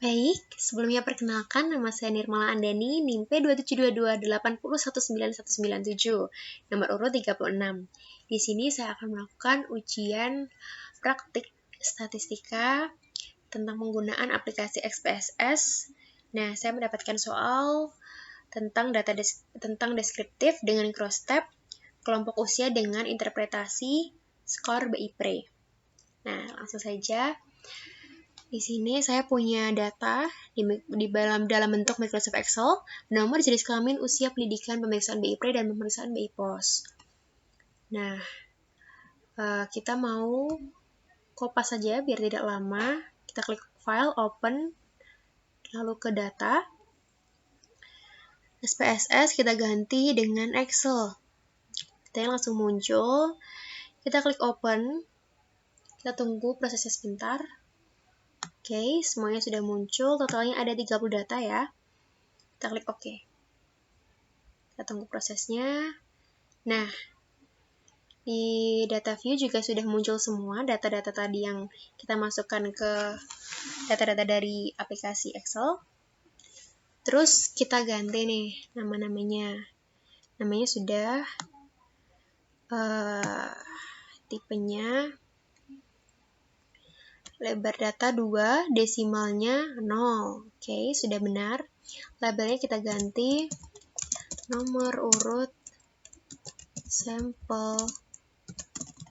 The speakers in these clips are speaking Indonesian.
Baik, sebelumnya perkenalkan nama saya Nirmala Andani, NIM P272280191997, nomor urut 36. Di sini saya akan melakukan ujian praktik statistika tentang penggunaan aplikasi XPSS. Nah, saya mendapatkan soal tentang tentang deskriptif dengan cross-tab, kelompok usia dengan interpretasi skor BI-PRE. Nah, langsung saja. Di sini saya punya data di dalam bentuk Microsoft Excel, nomor, jenis kelamin, usia, pendidikan, pemeriksaan BI-PRE, dan pemeriksaan BI-POS. Nah, kita mau kopas saja biar tidak lama. Kita klik File, Open, lalu ke Data. SPSS kita ganti dengan Excel. Datanya langsung muncul. Kita klik Open. Kita tunggu prosesnya sebentar. Oke, semuanya sudah muncul. Totalnya ada 30 data ya. Kita klik OK. Kita tunggu prosesnya. Nah, di data view juga sudah muncul semua data-data tadi yang kita masukkan ke data-data dari aplikasi Excel. Terus kita ganti nih nama-namanya. Namanya sudah, tipenya lebar data 2, desimalnya 0. Oke, sudah benar. Labelnya kita ganti nomor urut sampel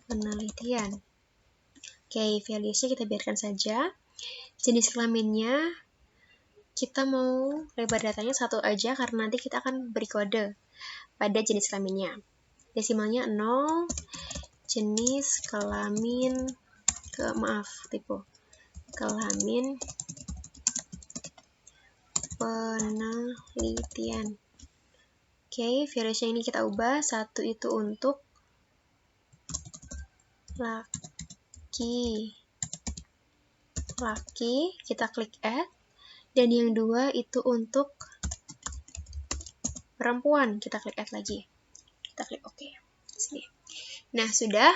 penelitian. Oke, values-nya kita biarkan saja. Jenis kelaminnya kita mau lebar datanya 1 aja karena nanti kita akan beri kode pada jenis kelaminnya. Desimalnya 0, jenis kelamin kelamin penelitian. Oke, values-nya ini kita ubah. 1 itu untuk laki, kita klik add, dan yang 2 itu untuk perempuan, kita klik add lagi, kita klik OK. Sini. Nah, sudah.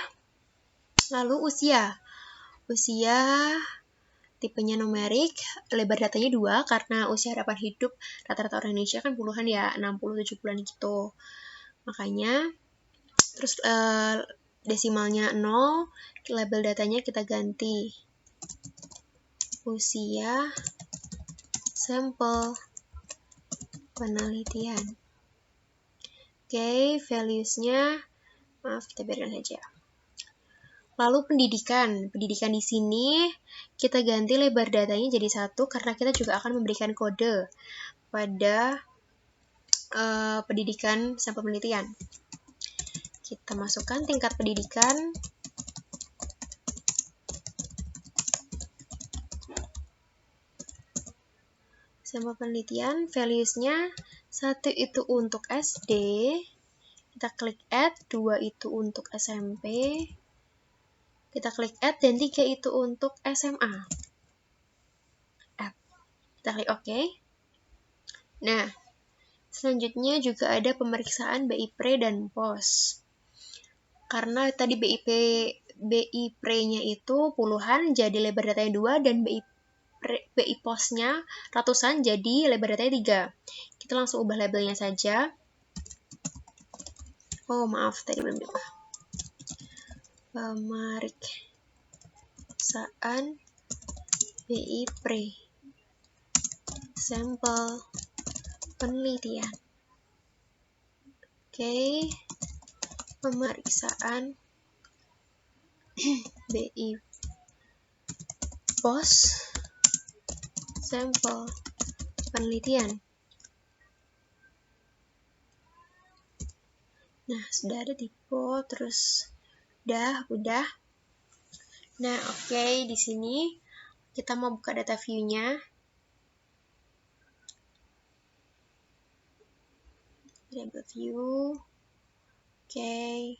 Lalu usia tipenya numerik, lebar datanya 2 karena usia harapan hidup rata-rata orang Indonesia kan puluhan ya, 60-70-an gitu. Makanya terus desimalnya 0, label datanya kita ganti usia sampel penelitian. Oke, values-nya kita biarkan saja. Lalu pendidikan di sini kita ganti lebar datanya jadi 1 karena kita juga akan memberikan kode pada pendidikan sampel penelitian. Kita masukkan tingkat pendidikan. Sampel penelitian, values-nya 1 itu untuk SD, kita klik add, 2 itu untuk SMP, kita klik add, dan 3 itu untuk SMA. Add. Kita klik OK. Nah, selanjutnya juga ada pemeriksaan BI-PRE dan POS. Karena tadi BI-PRE-nya itu puluhan, jadi lebar datanya 2, dan BI-POS-nya ratusan, jadi lebar datanya 3. Kita langsung ubah labelnya saja. Oh, maaf, tadi belum diubah. Pemeriksaan BI-PRE sampel penelitian. Oke, pemeriksaan BI-POS sampel penelitian. Nah, sudah ada tipe, terus udah. Nah, oke, di sini kita mau buka data view-nya. Data view. Oke.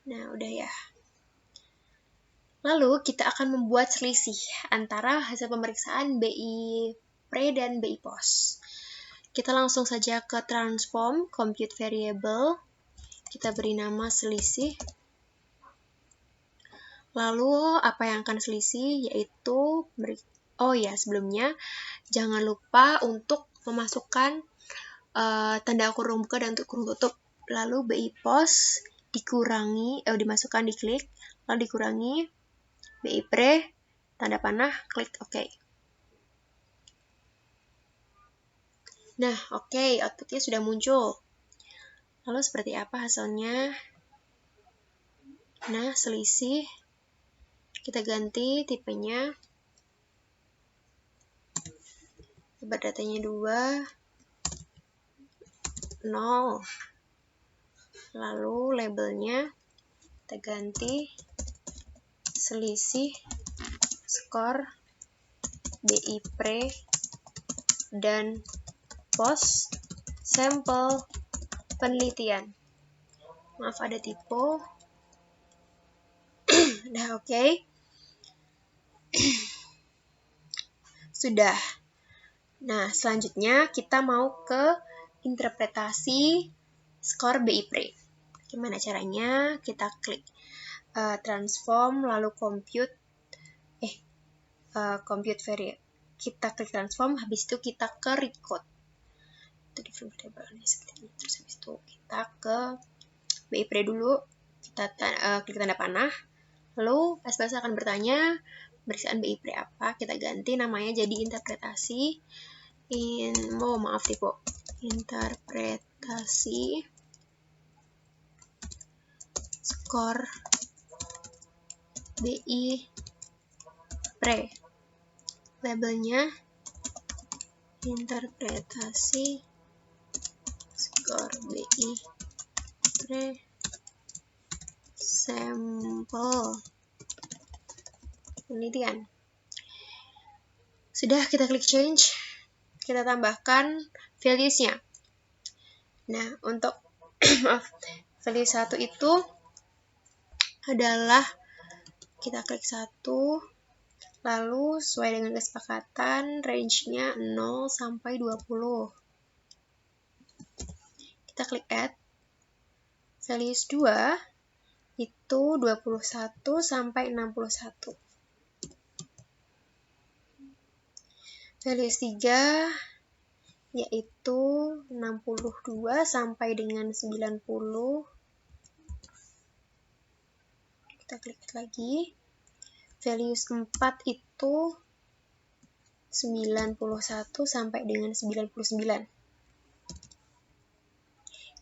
Nah, udah ya. Lalu kita akan membuat selisih antara hasil pemeriksaan BI-PRE dan BI-POS. Kita langsung saja ke transform compute variable. Kita beri nama selisih. Lalu apa yang akan selisih yaitu Oh ya, sebelumnya jangan lupa untuk memasukkan tanda kurung buka dan kurung tutup. Lalu BI pos dikurangi, dimasukkan, diklik, lalu dikurangi BI pre, tanda panah, klik OK. Nah, oke, outputnya sudah muncul. Lalu seperti apa hasilnya? Nah, selisih. Kita ganti tipenya. Lebar datanya 2, 0. Lalu labelnya kita ganti selisih skor BI pre dan pos sampel penelitian. Maaf ada typo. Udah oke. Sudah. Nah, selanjutnya kita mau ke interpretasi skor BI pre. Gimana caranya? Kita klik transform, lalu compute variable. Kita klik transform, habis itu kita ke recode. Itu different variable ini seperti ini. Terus habis itu kita ke BI pre dulu. Kita klik tanda panah. Lalu SPS akan bertanya berikan BI pre apa. Kita ganti namanya jadi interpretasi. Interpretasi skor BI pre. Labelnya interpretasi skor BI pre sampel penelitian. Sudah, kita klik change. Kita tambahkan values-nya. Nah, untuk value 1 itu adalah kita klik 1, lalu sesuai dengan kesepakatan range-nya 0 sampai 20. Kita klik add. Values 2 itu 21 sampai 61. Values 3 yaitu 62 sampai dengan 90. Kita klik lagi. Values 4 itu 91 sampai dengan 99.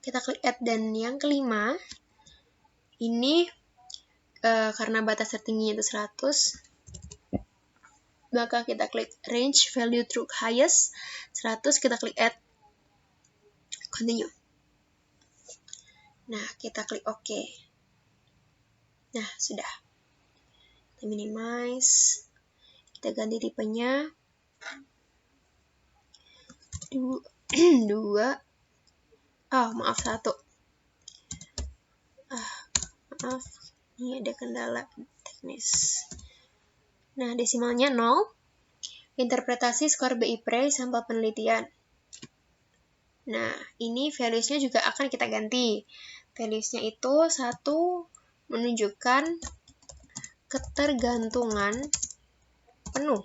Kita klik add, dan yang kelima ini karena batas tertingginya itu 100, maka kita klik range value to highest 100, kita klik add, continue. Nah, kita klik OK. Nah, sudah. Kita minimize. Kita ganti tipenya 2. Maaf 1. Maaf, ini ada kendala teknis. Nah, desimalnya 0. Interpretasi skor BI pre sampel penelitian. Nah, ini values-nya juga akan kita ganti. Values-nya itu 1 menunjukkan ketergantungan penuh.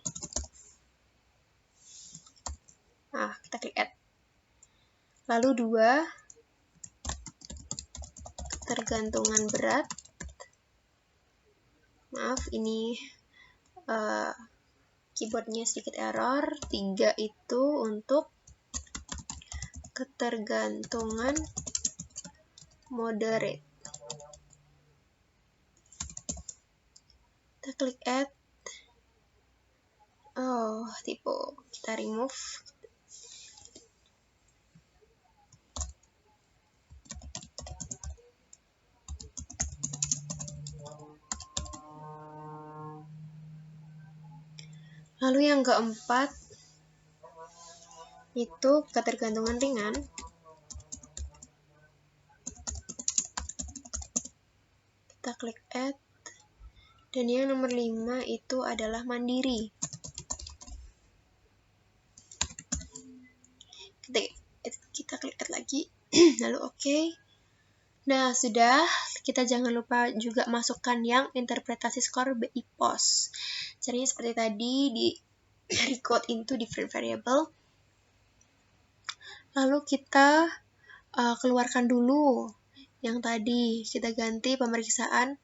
Nah, kita klik add. Lalu 2, ketergantungan berat. Maaf, ini keyboardnya sedikit error. 3 itu untuk ketergantungan moderate. Kita klik add. Typo. Kita remove. Lalu yang keempat itu ketergantungan ringan. Kita klik add. Dan yang nomor 5 itu adalah mandiri. Kita klik add lagi. Lalu OK. Nah, sudah. Kita jangan lupa juga masukkan yang interpretasi skor BI pos. Caranya seperti tadi, recode into different variable. Lalu kita keluarkan dulu yang tadi, kita ganti pemeriksaan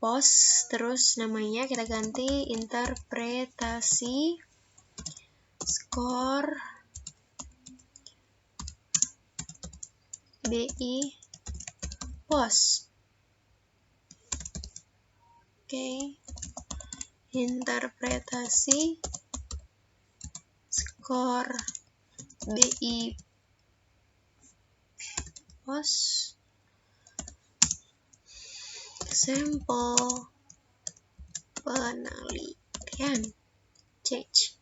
POS, terus namanya kita ganti interpretasi skor BI POS. Oke. Interpretasi skor BI POS sampel penelitian. Change.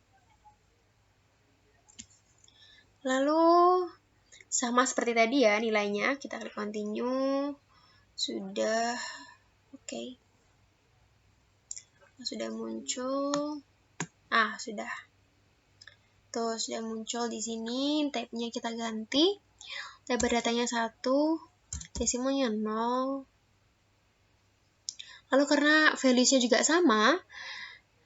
Lalu sama seperti tadi ya nilainya, kita klik continue. Sudah oke. Sudah muncul. Sudah. Tuh, sudah muncul di sini. Type-nya kita ganti. Type datanya 1, desimalnya 0. Lalu karena values-nya juga sama,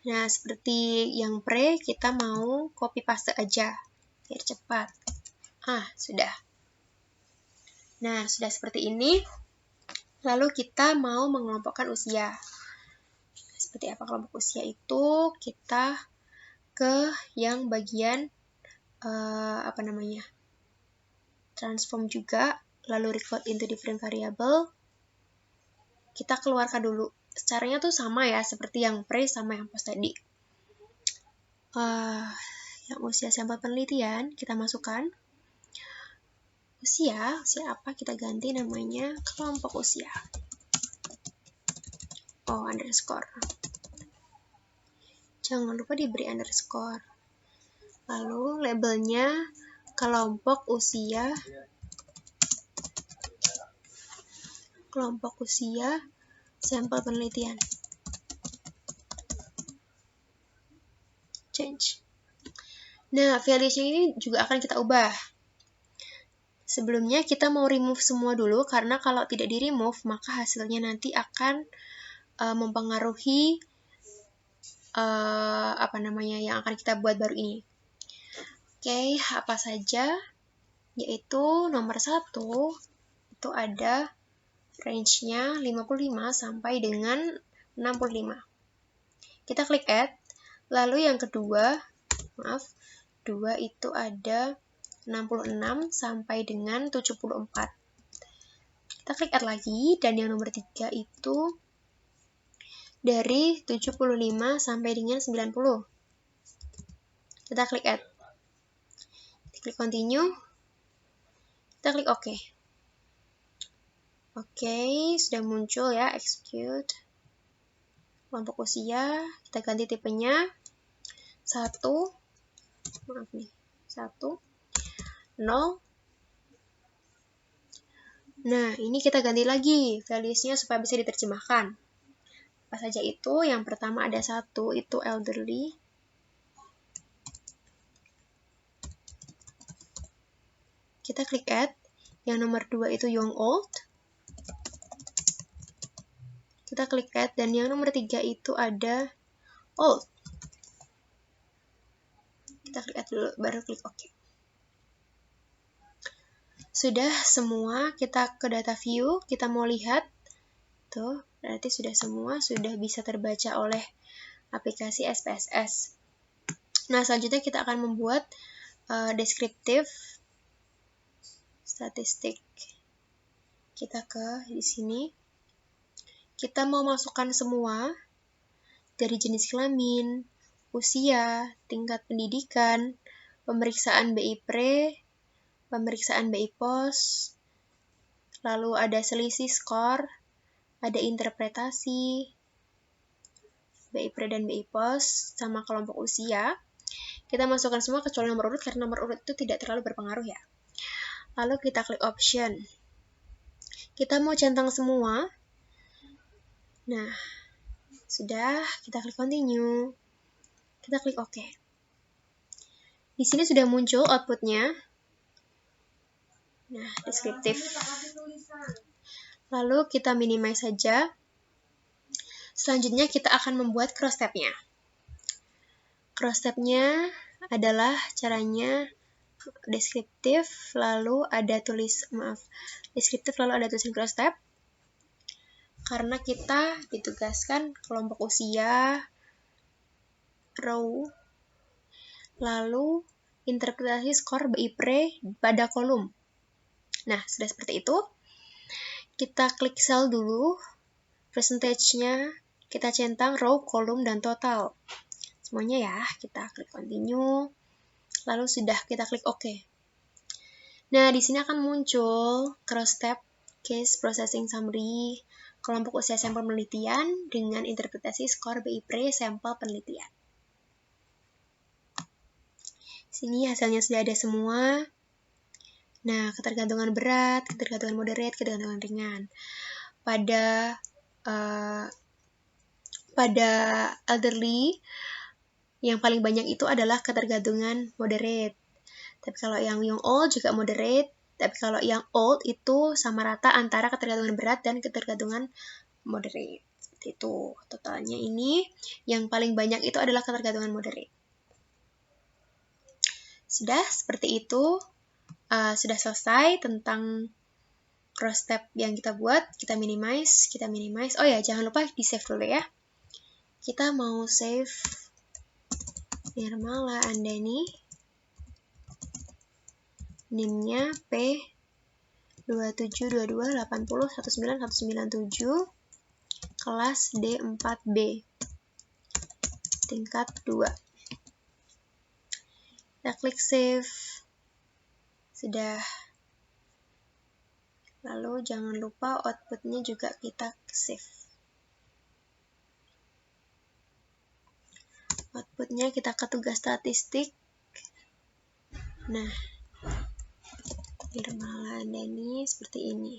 nah seperti yang pre, kita mau copy paste aja biar cepat. Sudah. Nah, sudah seperti ini. Lalu kita mau mengelompokkan usia. Seperti apa kelompok usia itu? Kita ke yang bagian transform juga, lalu record into different variable. Kita keluarkan dulu. Caranya tuh sama ya, seperti yang pre sama yang post tadi. Yang usia sampel penelitian kita masukkan. Usia apa? Kita ganti namanya kelompok usia. Underscore. Jangan lupa diberi underscore. Lalu labelnya kelompok usia sampel penelitian. Change. Nah, values-nya ini juga akan kita ubah. Sebelumnya kita mau remove semua dulu, karena kalau tidak di remove maka hasilnya nanti akan mempengaruhi yang akan kita buat baru ini. Oke, apa saja? Yaitu nomor 1 itu ada range-nya 55 sampai dengan 65. Kita klik add. Lalu yang kedua, 2 itu ada 66 sampai dengan 74. Kita klik add lagi, dan yang nomor 3 itu dari 75 sampai dengan 90. Kita klik add. Klik continue. Kita klik OK. Oke, sudah muncul ya, execute. Kelompok usia, kita ganti tipenya 1, 0. Nah, ini kita ganti lagi values-nya supaya bisa diterjemahkan. Apa saja itu? Yang pertama ada 1, itu elderly. Kita klik add. Yang nomor 2 itu young old. Kita klik add, dan yang nomor 3 itu ada old. Kita klik add dulu, baru klik OK. Sudah semua, kita ke data view, kita mau lihat. Tuh, berarti sudah semua, sudah bisa terbaca oleh aplikasi SPSS. Nah, selanjutnya kita akan membuat deskriptif statistik. Kita ke di sini. Kita mau masukkan semua dari jenis kelamin, usia, tingkat pendidikan, pemeriksaan BI pre, pemeriksaan BI pos, lalu ada selisih skor, ada interpretasi BI pre dan BI pos, sama kelompok usia. Kita masukkan semua kecuali nomor urut, karena nomor urut itu tidak terlalu berpengaruh ya. Lalu kita klik option. Kita mau centang semua. Nah, sudah, kita klik continue. Kita klik OK. Di sini sudah muncul outputnya. Nah, deskriptif. Lalu kita minimize saja. Selanjutnya kita akan membuat cross tab-nya. Cross step-nya adalah caranya deskriptif, lalu ada deskriptif lalu ada tulisan cross step. Karena kita ditugaskan kelompok usia, row, lalu interpretasi skor BI-PRE pada kolom. Nah, sudah seperti itu. Kita klik sel dulu, percentage-nya kita centang row, kolom, dan total. Semuanya ya, kita klik continue, lalu sudah kita klik OK. Nah, di sini akan muncul cross step, case processing summary, kelompok usia sampel penelitian dengan interpretasi skor BI-PRE sampel penelitian. Sini hasilnya sudah ada semua. Nah, ketergantungan berat, ketergantungan moderate, ketergantungan ringan. Pada elderly, yang paling banyak itu adalah ketergantungan moderate. Tapi kalau yang young old juga moderate. Tapi kalau yang old itu sama rata antara ketergantungan berat dan ketergantungan moderate. Seperti itu. Totalnya ini yang paling banyak itu adalah ketergantungan moderate. Sudah seperti itu. Sudah selesai tentang cross step yang kita buat. Kita minimize. Oh ya, jangan lupa di save dulu ya. Kita mau save Nirmala Andani. NIM-nya P2722801997, kelas D4B, tingkat 2. Kita klik save. Sudah. Lalu jangan lupa outputnya juga kita save. Outputnya kita ke tugas statistik. Nah, Nirmala Andani seperti ini.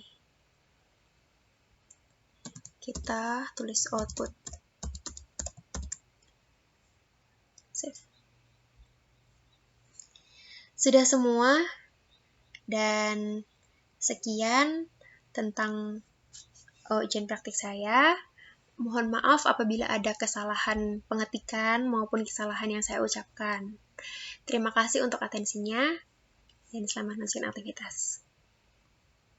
Kita tulis output. Save. Sudah semua. Dan sekian tentang ujian praktik saya. Mohon maaf apabila ada kesalahan pengetikan maupun kesalahan yang saya ucapkan. Terima kasih untuk atensinya dan selamat melanjutkan aktivitas.